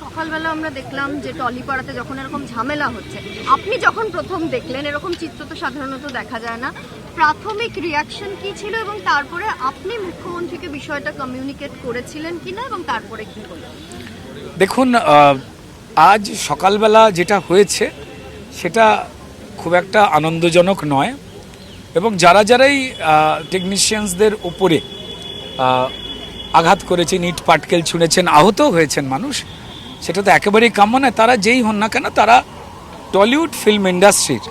সকালবেলা আমরা দেখলাম যে টলিপাড়াতে যখন এরকম ঝামেলা হচ্ছে, আপনি যখন প্রথম দেখলেন, এরকম চিত্র তো সাধারণত দেখা যায় না, প্রাথমিক রিয়াকশন কি ছিল এবং তারপরে আপনি মুখ্যমন্ত্রীকে বিষয়টা কমিউনিকেট করেছিলেন কিনা এবং তারপরে কি হলো? দেখুন, আজ সকালবেলা যেটা হয়েছে সেটা খুব একটা আনন্দজনক নয়, এবং যারাই টেকনিশিয়ানসদের উপরে আঘাত করেছেন, ইট পাটকেল ছুঁড়েছেন, আহত হয়েছেন মানুষ, সেটা তো একেবারেই কাম্য নয়। তারা যেই হন না কেন, তারা টলিউড ফিল্ম ইন্ডাস্ট্রির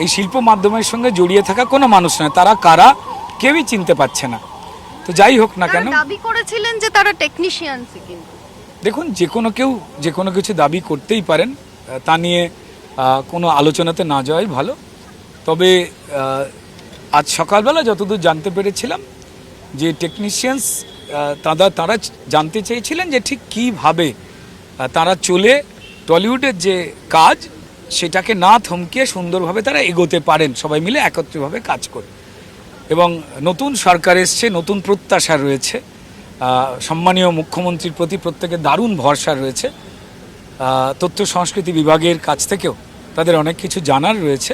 এই শিল্প মাধ্যমের সঙ্গে জড়িয়ে থাকা কোনো মানুষ নয়। তারা কারা কেউই চিনতে পারছে না। তো যাই হোক না কেন, দাবি করেছিলেন যে তারা টেকনিশিয়ানসই। কিন্তু দেখুন, যে কোনো কেউ যে কোনো কিছু দাবি করতেই পারেন, তা নিয়ে কোনো আলোচনাতে না যাওয়াই ভালো। তবে আজ সকালবেলা যতদূর জানতে পেরেছিলাম যে টেকনিশিয়ানস তারা জানতে চেয়েছিলেন যে ঠিক কীভাবে তারা চলে টলিউডের যে কাজ সেটাকে না থমকে সুন্দরভাবে তারা এগোতে পারেন, সবাই মিলে একত্রিতভাবে কাজ করে। এবং নতুন সরকার এসছে, নতুন প্রত্যাশা রয়েছে, সম্মানীয় মুখ্যমন্ত্রীর প্রতি প্রত্যেকের দারুণ ভরসা রয়েছে। তথ্য সংস্কৃতি বিভাগের কাছ থেকেও তাদের অনেক কিছু জানার রয়েছে।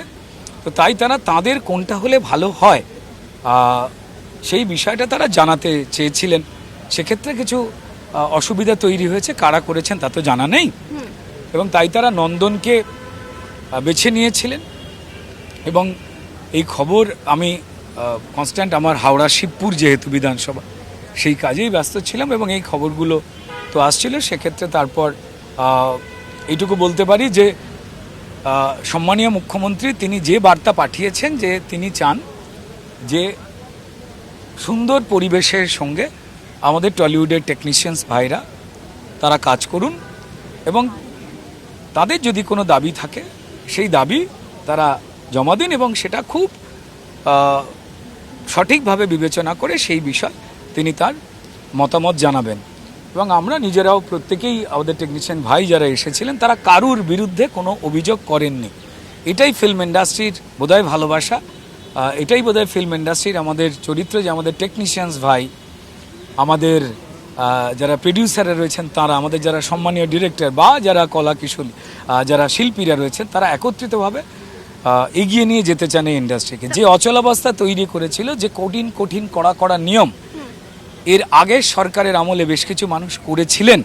তো তাই তারা তাদের কোনটা হলে ভালো হয় সেই বিষয়টা তারা জানাতে চেয়েছিলেন। সেক্ষেত্রে কিছু অসুবিধা তৈরি হয়েছে, কারা করেছেন তা তো জানা নেই, এবং তাই তারা নন্দনকে বেছে নিয়েছিলেন। এবং এই খবর আমি কনস্ট্যান্ট আমার হাওড়া শিবপুর যেহেতু বিধানসভা, সেই কাজেই ব্যস্ত ছিলাম, এবং এই খবরগুলো তো আসছিল। সেক্ষেত্রে তারপর এইটুকু বলতে পারি যে সম্মানীয় মুখ্যমন্ত্রী তিনি যে বার্তা পাঠিয়েছেন যে তিনি চান যে সুন্দর পরিবেশের সঙ্গে আমাদের টলিউডের টেকনিশিয়ানস ভাইরা তারা কাজ করুন, এবং তাদের যদি কোনো দাবি থাকে সেই দাবি তারা জমা দিন, এবং সেটা খুব সঠিকভাবে বিবেচনা করে সেই বিষয় তিনি তার মতামত জানাবেন। এবং আমরা নিজেরাও প্রত্যেকেই আমাদের টেকনিশিয়ান ভাই যারা এসেছিলেন তারা কারুর বিরুদ্ধে কোনো অভিযোগ করেননি। এটাই ফিল্ম ইন্ডাস্ট্রির বোধহয় ভালোবাসা, এটাই বোধহয় ফিল্ম ইন্ডাস্ট্রির আমাদের চরিত্র, যে আমাদের টেকনিশিয়ানস ভাই, আমাদের যারা প্রডিউসাররা রয়েছেন তারা, আমাদের যারা সম্মানীয় ডিরেক্টর বা যারা কলা কিশোরী যারা শিল্পীরা রয়েছেন, তারা একত্রিতভাবে এগিয়ে নিয়ে যেতে চান এই ইন্ডাস্ট্রিকে। যে অচলাবস্থা তৈরি করেছিল, যে কঠিন কড়া নিয়ম এর আগের সরকারের আমলে বেশ কিছু মানুষ করেছিলেন,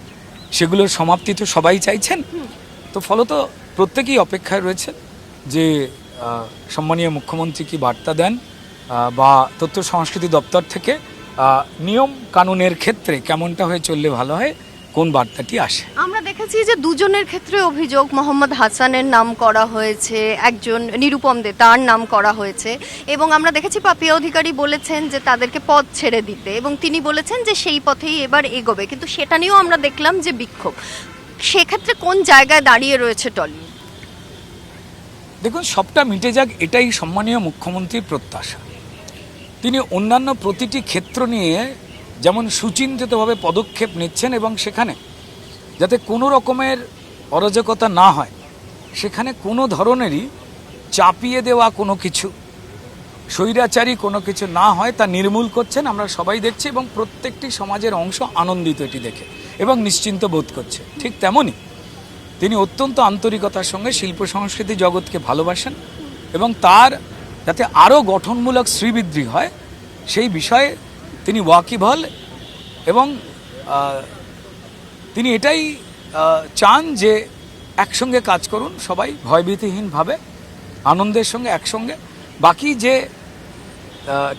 সেগুলোর সমাপ্তি তো সবাই চাইছেন। তো ফলত প্রত্যেকেই অপেক্ষায় রয়েছে যে সম্মানীয় মুখ্যমন্ত্রী কি বার্তা দেন, বা তথ্য সংস্কৃতি দপ্তর থেকে নিয়ম কানুনের ক্ষেত্রে কেমনটা হয়ে চললে ভালো হয়, কোন বার্তাটি আসে। আমরা দেখেছি যে দুজনের ক্ষেত্রে অভিযোগ, মোহাম্মদ হাসানের নাম করা হয়েছে, একজন নিরুপম দে তার নাম করা হয়েছে, এবং আমরা দেখেছি পাপিয়া অধিকারী বলেছেন যে তাদেরকে পথ ছেড়ে দিতে, এবং তিনি বলেছেন যে সেই পথেই এবার এগোবে, কিন্তু সেটা নিয়েও আমরা দেখলাম যে বিক্ষোভ। সেক্ষেত্রে কোন জায়গায় দাঁড়িয়ে রয়েছে টলিউড? দেখুন, সবটা মিটে যাক এটাই সম্মানীয় মুখ্যমন্ত্রীর প্রত্যাশা। তিনি অন্যান্য প্রতিটি ক্ষেত্র নিয়ে যেমন সুচিন্তিতভাবে পদক্ষেপ নিচ্ছেন, এবং সেখানে যাতে কোনো রকমের অরাজকতা না হয়, সেখানে কোনো ধরনেরই চাপিয়ে দেওয়া কোনো কিছু, স্বৈরাচারী কোনো কিছু না হয় তা নির্মূল করছেন। আমরা সবাই দেখছি, এবং প্রত্যেকটি সমাজের অংশ আনন্দিত এটি দেখে এবং নিশ্চিন্ত বোধ করছে। ঠিক তেমনই তিনি অত্যন্ত আন্তরিকতার সঙ্গে শিল্প সংস্কৃতি জগৎকে ভালোবাসেন, এবং তার যাতে আরও গঠনমূলক শ্রীবৃদ্ধি হয় সেই বিষয়ে তিনি ওয়াকিবহাল, এবং তিনি এটাই চান যে একসঙ্গে কাজ করুন সবাই ভয়ভীতিহীনভাবে, আনন্দের সঙ্গে একসঙ্গে। বাকি যে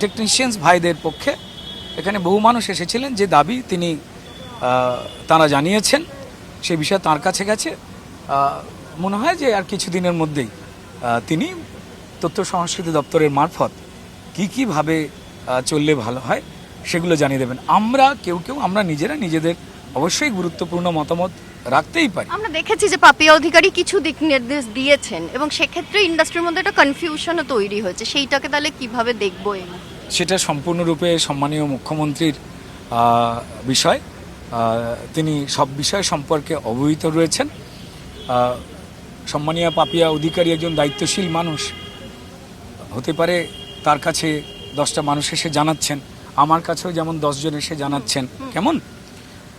টেকনিশিয়ানস ভাইদের পক্ষে এখানে বহু মানুষ এসেছিলেন, যে দাবি তিনি তারা জানিয়েছেন সেই বিষয়ে তার কাছে গেছে। মনে হয় যে আর কিছুদিনের মধ্যেই তিনি তথ্য সংস্কৃতি দপ্তরের মারফত কীভাবে চললে ভালো হয় সেগুলো জানিয়ে দেবেন। আমরা কেউ আমরা নিজেদের অবশ্যই গুরুত্বপূর্ণ মতামত রাখতেই পারি। আমরা দেখেছি যে পাপিয়া অধিকারী কিছু দিক নির্দেশ দিয়েছেন, এবং সেক্ষেত্রে ইন্ডাস্ট্রির মধ্যে একটা কনফিউশনও তৈরি হয়েছে, সেইটাকে তাহলে কিভাবে দেখবো? সেটা সম্পূর্ণরূপে সম্মানীয় মুখ্যমন্ত্রীর বিষয়। তিনি সব বিষয় সম্পর্কে অবহিত রয়েছেন। সম্মানীয় পাপিয়া অধিকারী একজন দায়িত্বশীল মানুষ, হতে পারে তার কাছে 10টা মানুষ এসে জানাচ্ছেন, আমার কাছেও যেমন 10 জন এসে জানাচ্ছেন, কেমন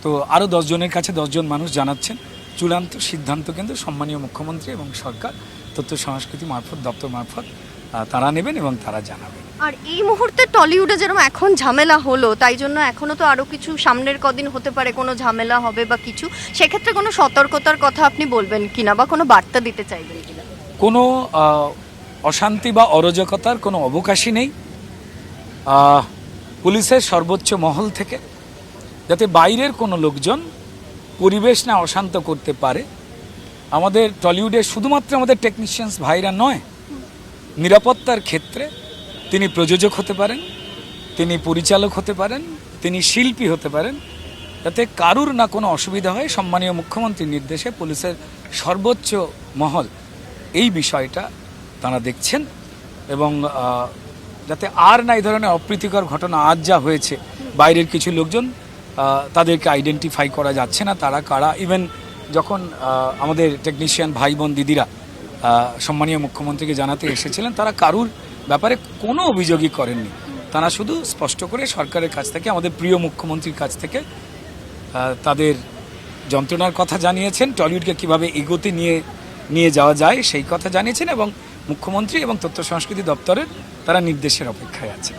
তো আরও 10 জনের কাছে 10 জন মানুষ জানাচ্ছেন। চূড়ান্ত সিদ্ধান্ত কিন্তু সম্মানীয় মুখ্যমন্ত্রী এবং সরকার তথ্য সংস্কৃতি মারফত দপ্তর মারফত তারা নেবেন এবং তারা জানাবেন। আর এই মুহূর্তে টলিউডে যেরকম এখন ঝামেলা হলো, তাই জন্য এখনো তো আরো কিছু সামনের কদিন হতে পারে কোনো ঝামেলা হবে বা কিছু, সেক্ষেত্রে কোনো সতর্কতার কথা আপনি বলবেন কিনা বা কোনো বার্তা দিতে চাইবেন কিনা? কোনো অশান্তি বা অরাজকতার কোনো অবকাশই নেই। পুলিশের সর্বোচ্চ মহল থেকে যাতে বাইরের কোনো লোকজন পরিবেশ না অশান্ত করতে পারে। আমাদের টলিউডে শুধুমাত্র আমাদের টেকনিশিয়ানস ভাইরা নয়, নিরাপত্তার ক্ষেত্রে তিনি প্রযোজক হতে পারেন, তিনি পরিচালক হতে পারেন, তিনি শিল্পী হতে পারেন, যাতে কারুর না কোনো অসুবিধা হয়। সম্মানীয় মুখ্যমন্ত্রীর নির্দেশে পুলিশের সর্বোচ্চ মহল এই বিষয়টা তারা দেখছেন এবং যাতে আর না এই ধরনের অপ্রীতিকর ঘটনা আজ যা হয়েছে, বাইরের কিছু লোকজন তাদেরকে আইডেন্টিফাই করা যাচ্ছে না তারা কারা। ইভেন যখন আমাদের টেকনিশিয়ান ভাই বোন দিদিরা সম্মানীয় মুখ্যমন্ত্রীকে জানাতে এসেছিলেন, তারা কারুর ব্যাপারে কোনো অভিযোগই করেননি। তারা শুধু স্পষ্ট করে সরকারের কাছ থেকে, আমাদের প্রিয় মুখ্যমন্ত্রীর কাছ থেকে তাদের যন্ত্রণার কথা জানিয়েছেন, টলিউডকে কীভাবে এগোতে নিয়ে যাওয়া যায় সেই কথা জানিয়েছেন এবং মুখ্যমন্ত্রী এবং তথ্য সংস্কৃতি দপ্তরের তারা নির্দেশের অপেক্ষায় আছে।